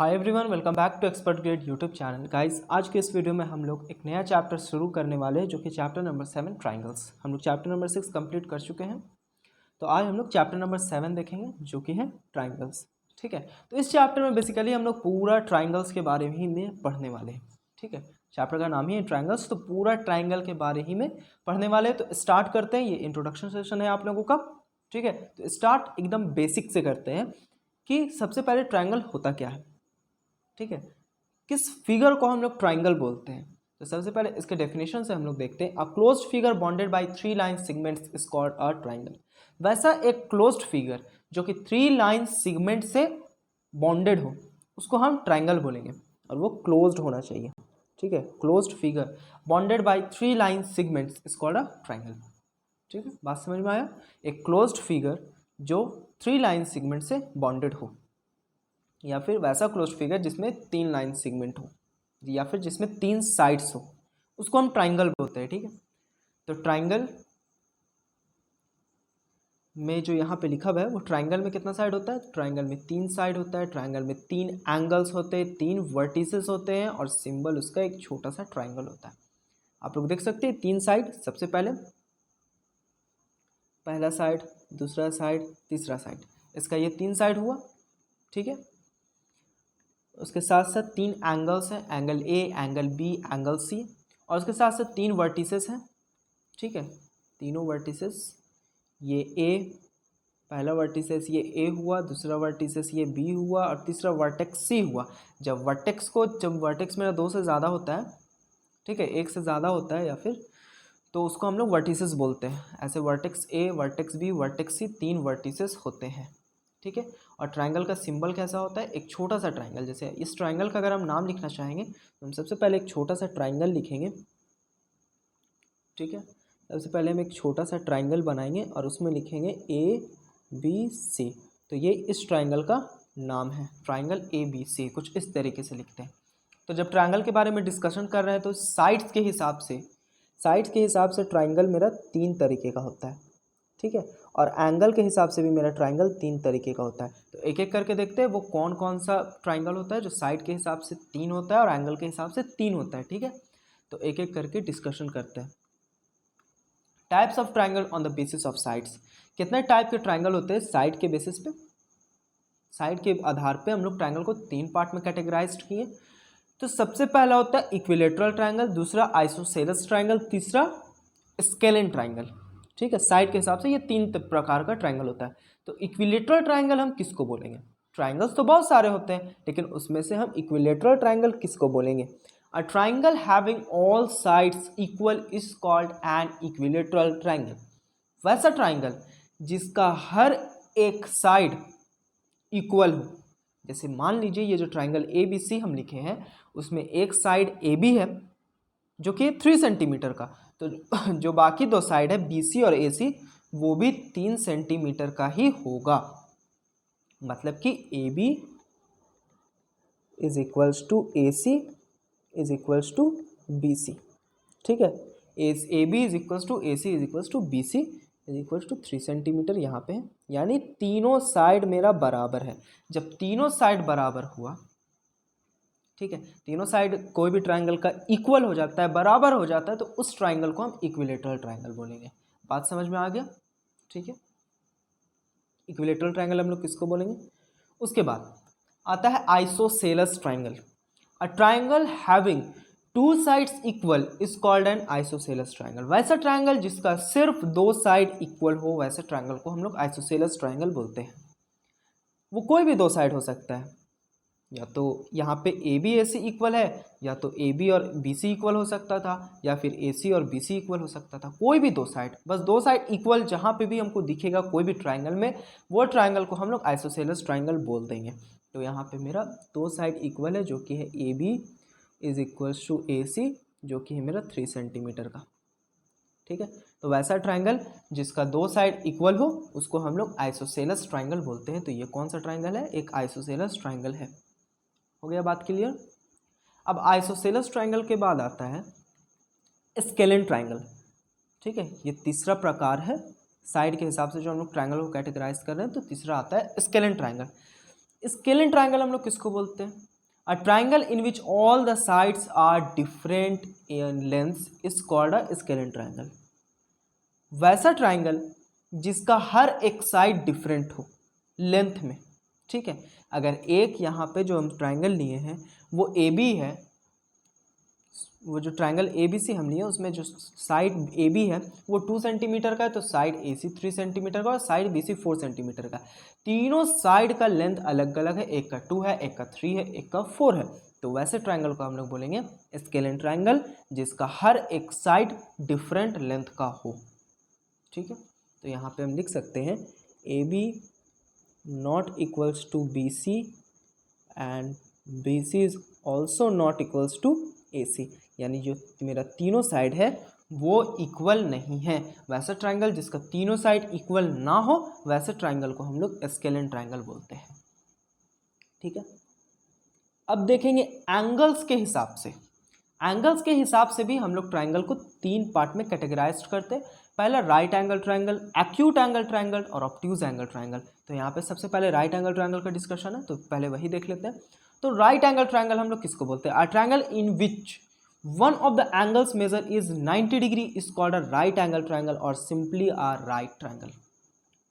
Hi everyone, welcome back to expert grade YouTube channel. Guys, आज के इस video में हम लोग एक नया चैप्टर शुरू करने वाले हैं जो कि चैप्टर नंबर 7 ट्राइंगल्स। हम लोग चैप्टर नंबर 6 कंप्लीट कर चुके हैं, तो आज हम लोग चैप्टर नंबर 7 देखेंगे जो कि है ट्राइंगल्स। ठीक है, तो इस चैप्टर में बेसिकली हम लोग पूरा ट्राइंगल्स के बारे ही में पढ़ने वाले हैं। ठीक है, चैप्टर का नाम ही है ट्राइंगल्स, तो पूरा ट्राइंगल के बारे ही में पढ़ने वाले हैं। तो स्टार्ट करते हैं, ये इंट्रोडक्शन सेशन है आप लोगों का। ठीक है, तो स्टार्ट एकदम बेसिक से करते हैं कि सबसे पहले ट्राइंगल होता क्या है। ठीक है, किस फिगर को हम लोग ट्राइंगल बोलते हैं। तो सबसे पहले इसके डेफिनेशन से हम लोग देखते हैं। A closed figure bonded by 3 line segments is called a triangle. वैसा एक क्लोज्ड फिगर जो कि 3 लाइन सेगमेंट से बॉन्डेड हो उसको हम ट्राइंगल बोलेंगे, और वो क्लोज्ड होना चाहिए। ठीक है, closed figure bonded by 3 line segments is called a triangle. ठीक है, बात समझ में आया। एक क्लोज्ड फिगर जो 3 लाइन सेगमेंट से बॉन्डेड हो, या फिर वैसा क्लोज्ड फिगर जिसमें 3 लाइन सेगमेंट हो, या फिर जिसमें 3 साइड्स हो, उसको हम ट्राइंगल बोलते हैं। ठीक है, तो ट्राइंगल में जो यहाँ पे लिखा हुआ है वो ट्राइंगल में कितना साइड होता है। ट्राइंगल में 3 साइड होता है। ट्राइंगल में 3 एंगल्स होते हैं, 3 वर्टिसेस होते हैं, और सिंबल उसका एक छोटा सा ट्राइंगल होता है। आप लोग देख सकते हैं 3 साइड। सबसे पहले पहला साइड, दूसरा साइड, तीसरा साइड, इसका ये 3 साइड हुआ। ठीक है, उसके साथ साथ 3 एंगल्स हैं, angle A, angle B, angle C, और उसके साथ साथ 3 वर्टिसेस हैं। ठीक है, तीनों वर्टिसेस, ये ए, पहला वर्टिसेस ये ए हुआ, दूसरा वर्टिसेस ये बी हुआ, और तीसरा वर्टेक्स सी हुआ। जब वर्टेक्स मेरा 2 से ज़्यादा होता है, ठीक है, 1 से ज़्यादा होता है या फिर, तो उसको हम लोग वर्टिसेस बोलते हैं। ऐसे vertex A, vertex B, vertex C, 3 vertices होते हैं। ठीक है, और ट्राइंगल का सिंबल कैसा होता है, एक छोटा सा ट्राइंगल। जैसे इस ट्राइंगल का अगर हम नाम लिखना चाहेंगे तो हम सबसे पहले एक छोटा सा ट्राइंगल लिखेंगे। ठीक है, सबसे पहले हम एक छोटा सा ट्राइंगल बनाएंगे और उसमें लिखेंगे ए बी सी। तो ये इस ट्राइंगल का नाम है, ट्राइंगल ए बी सी। कुछ इस तरीके से लिखते हैं। तो जब ट्राइंगल के बारे में डिस्कशन कर रहे हैं तो साइड्स के हिसाब से ट्राइंगल मेरा 3 तरीके का होता है। ठीक है, और एंगल के हिसाब से भी मेरा ट्राइंगल 3 तरीके का होता है। तो एक एक करके देखते हैं वो कौन कौन सा ट्राइंगल होता है जो साइड के हिसाब से 3 होता है और एंगल के हिसाब से 3 होता है। ठीक है, तो एक एक करके डिस्कशन करते हैं। Types of triangle on the basis of sides. कितने टाइप के ट्राइंगल होते हैं साइड के बेसिस पे, साइड के आधार पे हम लोग ट्राइंगल को 3 पार्ट में कैटेगराइज किए। तो सबसे पहला होता है इक्विलेटरल ट्राइंगल, दूसरा आइसोसेलेस ट्राइंगल, तीसरा स्केलेन ट्राइंगल। ठीक है, साइड के हिसाब से ये 3 प्रकार का ट्राइंगल होता है। तो इक्विलेटरल ट्राइंगल हम किसको बोलेंगे। ट्राइंगल्स तो बहुत सारे होते हैं, लेकिन उसमें से हम इक्विलेटरल ट्राइंगल किसको बोलेंगे। A triangle having all sides equal is called an equilateral triangle. वैसा ट्राइंगल जिसका हर एक साइड इक्वल हो। जैसे मान लीजिए ये जो ट्राइंगल ए बी सी हम लिखे हैं उसमें एक साइड ए बी है जो कि 3 सेंटीमीटर का, तो जो बाकी 2 साइड है बी सी और ए सी वो भी 3 सेंटीमीटर का ही होगा। मतलब कि A B is equals to A C is equals to B C. ठीक है, A B is equals to A C is equals to B C is equals to 3 centimetre यहाँ पे है। यानी तीनों साइड मेरा बराबर है। जब तीनों साइड बराबर हुआ, ठीक है, तीनों साइड कोई भी ट्राइंगल का इक्वल हो जाता है, बराबर हो जाता है, तो उस ट्राइंगल को हम इक्विलेटरल ट्राइंगल बोलेंगे। बात समझ में आ गया। ठीक है, इक्विलेटरल ट्राइंगल हम लोग किसको बोलेंगे। उसके बाद आता है isosceles triangle. A triangle having 2 sides equal is called an isosceles triangle. वैसा ट्राइंगल जिसका सिर्फ 2 साइड इक्वल हो, वैसे ट्राइंगल को हम लोग आइसोसेलस ट्राइंगल बोलते हैं। वो कोई भी 2 साइड हो सकता है, या तो यहाँ पे A B A C equal है, या तो ए बी और बी सी इक्वल हो सकता था, या फिर ए सी और बी सी इक्वल हो सकता था। कोई भी 2 साइड, बस 2 साइड इक्वल जहाँ पे भी हमको दिखेगा कोई भी ट्राइंगल में, वो ट्राइंगल को हम लोग आइसोसेलस ट्राइंगल बोल देंगे। तो यहाँ पे मेरा 2 साइड इक्वल है जो कि है A B is equals to A C, जो कि है मेरा 3 सेंटीमीटर का। ठीक है, तो वैसा ट्राइंगल जिसका 2 साइड इक्वल हो उसको हम लोग आइसोसेलस ट्राइंगल बोलते हैं। तो ये कौन सा ट्राइंगल है, एक आइसोसेलस ट्राइंगल है। हो गया बात क्लियर। अब आइसोसेलस ट्राइंगल के बाद आता है स्केलेन ट्राइंगल। ठीक है, ये तीसरा प्रकार है साइड के हिसाब से जो हम लोग ट्राइंगल को कैटेगराइज कर रहे हैं। तो तीसरा आता है स्केलेन ट्राइंगल। स्केलेन ट्राइंगल हम लोग किसको बोलते हैं। A triangle in which all the sides are different in length is called a scalene triangle. वैसा ट्राइंगल जिसका हर एक साइड डिफरेंट हो लेंथ में, ठीक है। अगर एक यहाँ पे जो हम ट्राइंगल लिए हैं वो ए बी है, वो जो ट्राइंगल ए बी सी हम लिए उसमें जो साइड ए बी है वो 2 सेंटीमीटर का है, तो साइड ए सी 3 सेंटीमीटर का और साइड बी सी 4 सेंटीमीटर का। तीनों साइड का लेंथ अलग अलग है, एक का 2 है, एक का 3 है, एक का 4 है। तो वैसे ट्राइंगल को हम लोग बोलेंगे स्केलेन ट्राइंगल, जिसका हर एक साइड डिफरेंट लेंथ का हो, ठीक है। तो यहाँ पे हम लिख सकते हैं A B not equals to B C and B C is also not equals to A C, यानी जो मेरा तीनों साइड है वो इक्वल नहीं है। वैसा ट्राइंगल जिसका तीनों साइड इक्वल ना हो वैसे ट्राइंगल को हम लोग स्केलेन ट्राइंगल बोलते हैं, ठीक है। अब देखेंगे एंगल्स के हिसाब से। एंगल्स के हिसाब से भी हम लोग ट्राइंगल को 3 पार्ट में कैटेगराइज करते हैं। पहला right angle triangle, acute angle triangle और ऑब्ट्यूज एंगल ट्राइंगल। तो यहाँ पे सबसे पहले राइट एंगल ट्राइंगल का डिस्कशन है, तो पहले वही देख लेते हैं। तो राइट एंगल ट्राइंगल हम लोग किसको बोलते हैं? A triangle in which one of the angles measure is 90 degree is called a right angle triangle और सिंपली अ राइट ट्राइंगल,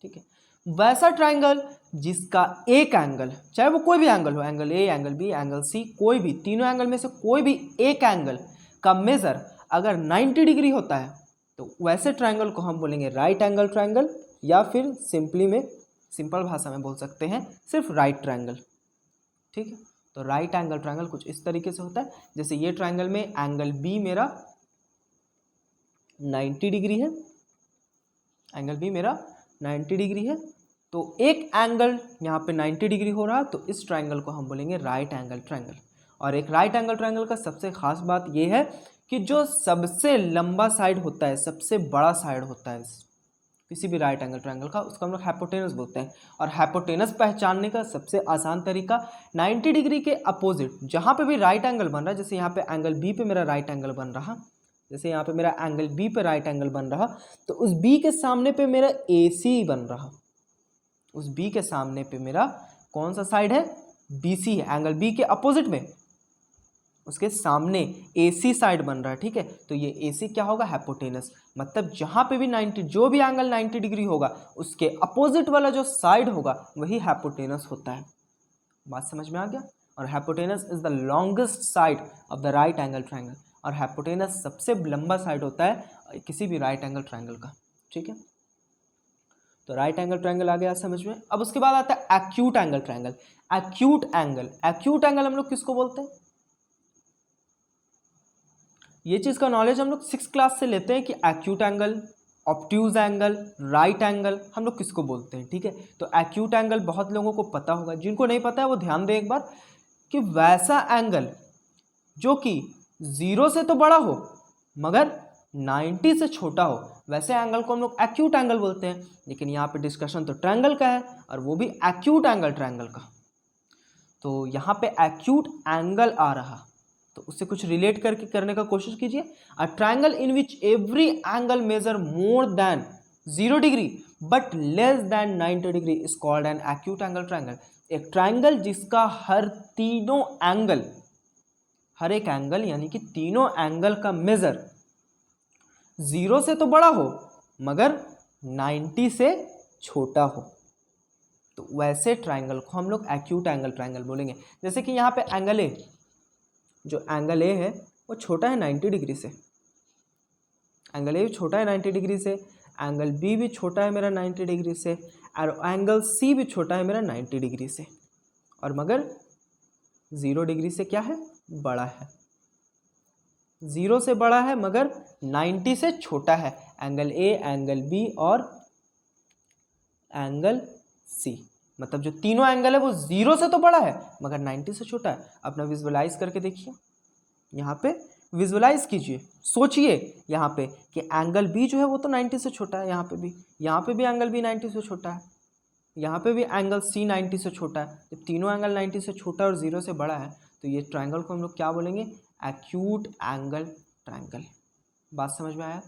ठीक है। वैसा ट्राइंगल जिसका एक एंगल, चाहे वो कोई भी एंगल हो, angle A, angle B, angle C, कोई भी तीनों एंगल में से कोई भी एक एंगल का मेजर अगर 90 डिग्री होता है तो वैसे ट्राइंगल को हम बोलेंगे राइट एंगल ट्राइंगल, या फिर सिंपल भाषा में बोल सकते हैं सिर्फ राइट ट्राइंगल, ठीक है। तो राइट एंगल ट्राइंगल कुछ इस तरीके से होता है, जैसे ये ट्राइंगल में एंगल बी मेरा 90 डिग्री है, एंगल बी मेरा 90 डिग्री है, तो एक एंगल यहाँ पे 90 डिग्री हो रहा है, तो इस ट्राइंगल को हम बोलेंगे राइट एंगल ट्राइंगल। और एक राइट एंगल ट्राइंगल का सबसे खास बात ये है कि जो सबसे लंबा साइड होता है, सबसे बड़ा साइड होता है किसी भी राइट एंगल ट्राइंगल का, उसको हम लोग हाइपोटेनस बोलते हैं। और हाइपोटेनस पहचानने का सबसे आसान तरीका 90 डिग्री के अपोजिट जहाँ पे भी राइट एंगल बन रहा है, जैसे यहाँ पे एंगल बी पे मेरा राइट एंगल बन रहा, जैसे यहाँ पे मेरा एंगल बी पे राइट एंगल बन रहा, तो उस बी के सामने पे मेरा ए सी बन रहा, उस बी के सामने पे मेरा कौन सा साइड है? बी सी है। एंगल बी के अपोजिट में उसके सामने ए सी साइड बन रहा है, ठीक है। तो ये ए सी क्या होगा? हाइपोटेनस। मतलब जहाँ पे भी 90, जो भी एंगल 90 डिग्री होगा उसके अपोजिट वाला जो साइड होगा वही हाइपोटेनस होता है। बात समझ में आ गया? और hypotenuse is the longest side of the right angle triangle, और हाइपोटेनस सबसे लंबा साइड होता है किसी भी राइट एंगल ट्राइंगल का, ठीक है। तो राइट एंगल ट्राइंगल आ गया समझ में। अब उसके बाद आता है acute angle triangle. Acute angle हम लोग किसको बोलते हैं? ये चीज़ का नॉलेज हम लोग 6th क्लास से लेते हैं कि acute angle, obtuse angle, right angle हम लोग किसको बोलते हैं, ठीक है। तो एक्यूट एंगल बहुत लोगों को पता होगा, जिनको नहीं पता है वो ध्यान दें एक बार, कि वैसा एंगल जो कि 0 से तो बड़ा हो मगर 90 से छोटा हो, वैसे एंगल को हम लोग एक्यूट एंगल बोलते हैं। लेकिन यहाँ पे डिस्कशन तो ट्रायंगल का है, और वो भी एक्यूट एंगल ट्रायंगल का। तो यहाँ पे एक्यूट एंगल आ रहा, तो उससे कुछ रिलेट करके करने का कोशिश कीजिए। A triangle in which every angle measure more than 0 degree but less than 90 degree is called an acute angle triangle. एक ट्रायंगल जिसका हर एक एंगल यानी कि तीनों एंगल का मेजर 0 से तो बड़ा हो मगर 90 से छोटा हो, तो वैसे ट्रायंगल को हम लोग एक्यूट एंगल ट्रायंगल बोलेंगे। जैसे कि यहाँ पे एंगल ए, जो एंगल ए है वो छोटा है 90 डिग्री से, एंगल ए भी छोटा है 90 डिग्री से, एंगल बी भी छोटा है मेरा 90 डिग्री से, और एंगल सी भी छोटा है मेरा 90 डिग्री से, और मगर 0 डिग्री से क्या है? बड़ा है। 0 से बड़ा है मगर 90 से छोटा है। एंगल ए, एंगल बी और एंगल सी, मतलब जो तीनों एंगल है वो 0 से तो बड़ा है मगर 90 से छोटा है। अपना विजुअलाइज करके देखिए, यहाँ पे विजुअलाइज कीजिए, सोचिए यहाँ पे कि एंगल बी जो है वो तो 90 से छोटा है, यहाँ पे भी एंगल बी 90 से छोटा है, यहाँ पे भी एंगल सी 90 से छोटा है। जब तीनों एंगल 90 से छोटा और 0 से बड़ा है तो ये ट्रायंगल को हम लोग क्या बोलेंगे? Acute angle triangle. बात समझ में आया?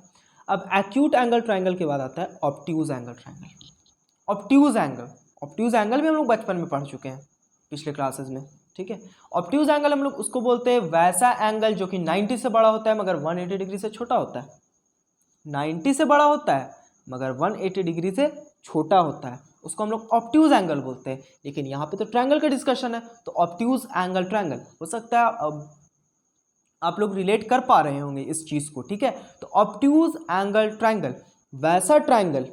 अब एक्यूट एंगल ट्रायंगल के बाद आता है obtuse angle triangle. Obtuse angle भी हम लोग बचपन में पढ़ चुके हैं पिछले क्लासेस में, ठीक है। ऑब्ट्यूज एंगल हम लोग उसको बोलते हैं वैसा एंगल जो कि 90 से बड़ा होता है मगर 180 डिग्री से छोटा होता है। 90 से बड़ा होता है मगर 180 डिग्री से छोटा होता है, उसको हम लोग ऑब्ट्यूज एंगल बोलते हैं। लेकिन यहाँ पे तो ट्रायंगल का डिस्कशन है, तो ऑब्ट्यूज एंगल ट्रायंगल हो सकता है अब आप लोग रिलेट कर पा रहे होंगे इस चीज को, ठीक है। तो ऑब्ट्यूज एंगल ट्रायंगल, वैसा triangle,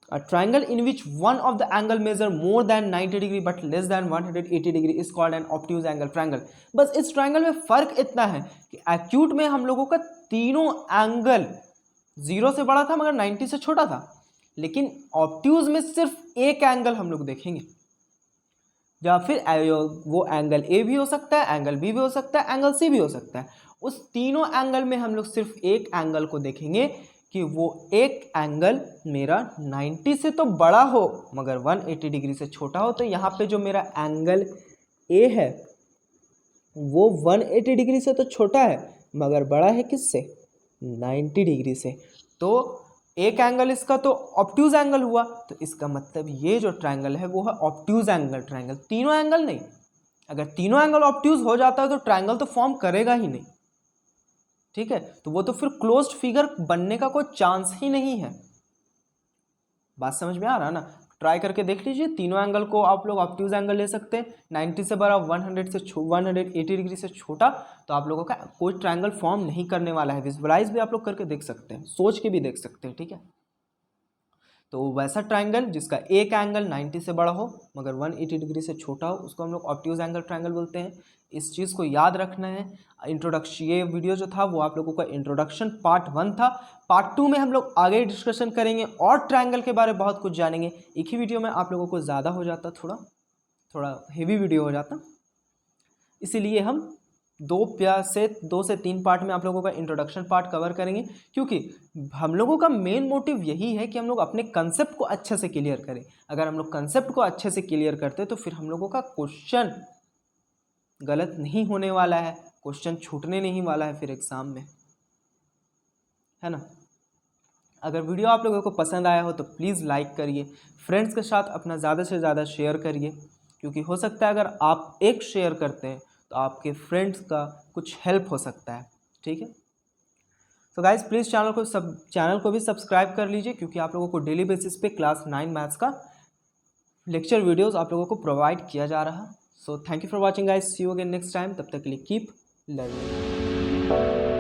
a triangle in which one of the angle measure more than 90 degree but less than 180 degree is called an obtuse angle triangle। बस इस ट्रायंगल में फर्क इतना है कि एक्यूट में हम लोगों का तीनों एंगल 0 से बड़ा था मगर 90 से छोटा था, लेकिन ऑब्ट्यूज में सिर्फ एक एंगल हम लोग देखेंगे, या फिर वो एंगल ए भी हो सकता है, एंगल बी भी हो सकता है, एंगल सी भी हो सकता है। उस तीनों एंगल में हम लोग सिर्फ एक एंगल को देखेंगे कि वो एक एंगल मेरा 90 से तो बड़ा हो मगर 180 डिग्री से छोटा हो। तो यहाँ पे जो मेरा एंगल ए है वो 180 डिग्री से तो छोटा है मगर बड़ा है किससे, 90 डिग्री से। तो एक एंगल इसका तो ऑब्ट्यूज एंगल हुआ, तो इसका मतलब ये जो ट्रायंगल है वो है ऑब्ट्यूज एंगल ट्रायंगल, तीनों एंगल नहीं। अगर तीनों एंगल ऑब्ट्यूज हो जाता है तो ट्रायंगल तो फॉर्म करेगा ही नहीं, ठीक है। तो वो तो फिर क्लोज्ड फिगर बनने का कोई चांस ही नहीं है। बात समझ में आ रहा है ना? ट्राई करके देख लीजिए, तीनों एंगल को आप लोग ऑब्ट्यूज एंगल ले सकते हैं, 90 से बड़ा, 180 डिग्री से छोटा, तो आप लोगों का कोई ट्रायंगल फॉर्म नहीं करने वाला है। विजुअलाइज भी आप लोग करके देख सकते हैं, सोच के भी देख सकते हैं, ठीक है। तो वैसा ट्रायंगल जिसका एक एंगल 90 से बड़ा हो मगर 180 डिग्री से छोटा हो उसको हम लोग ऑब्ट्यूज एंगल ट्रायंगल बोलते हैं। इस चीज़ को याद रखना है। इंट्रोडक्शन, ये वीडियो जो था वो आप लोगों का इंट्रोडक्शन पार्ट 1 था। पार्ट 2 में हम लोग आगे डिस्कशन करेंगे और ट्रायंगल के बारे में बहुत कुछ जानेंगे। एक ही वीडियो में आप लोगों को ज़्यादा हो जाता, थोड़ा हेवी वीडियो हो जाता, इसीलिए हम 2 से 3 पार्ट में आप लोगों का इंट्रोडक्शन पार्ट कवर करेंगे, क्योंकि हम लोगों का मेन मोटिव यही है कि हम लोग अपने कंसेप्ट को अच्छे से क्लियर करें। अगर हम लोग कंसेप्ट को अच्छे से क्लियर करते तो फिर हम लोगों का क्वेश्चन गलत नहीं होने वाला है, क्वेश्चन छूटने नहीं वाला है फिर एग्जाम में, है ना। अगर वीडियो आप लोगों को पसंद आया हो तो प्लीज़ लाइक करिए, फ्रेंड्स के साथ अपना ज़्यादा से ज़्यादा शेयर करिए, क्योंकि हो सकता है अगर आप एक शेयर करते हैं तो आपके फ्रेंड्स का कुछ हेल्प हो सकता है, ठीक है। तो गाइज प्लीज़ चैनल को भी सब्सक्राइब कर लीजिए, क्योंकि आप लोगों को डेली बेसिस पे क्लास 9 मैथ्स का लेक्चर वीडियोस आप लोगों को प्रोवाइड किया जा रहा। So thank you for watching guys, see you again next time. तब तक के लिए कीप लर्निंग।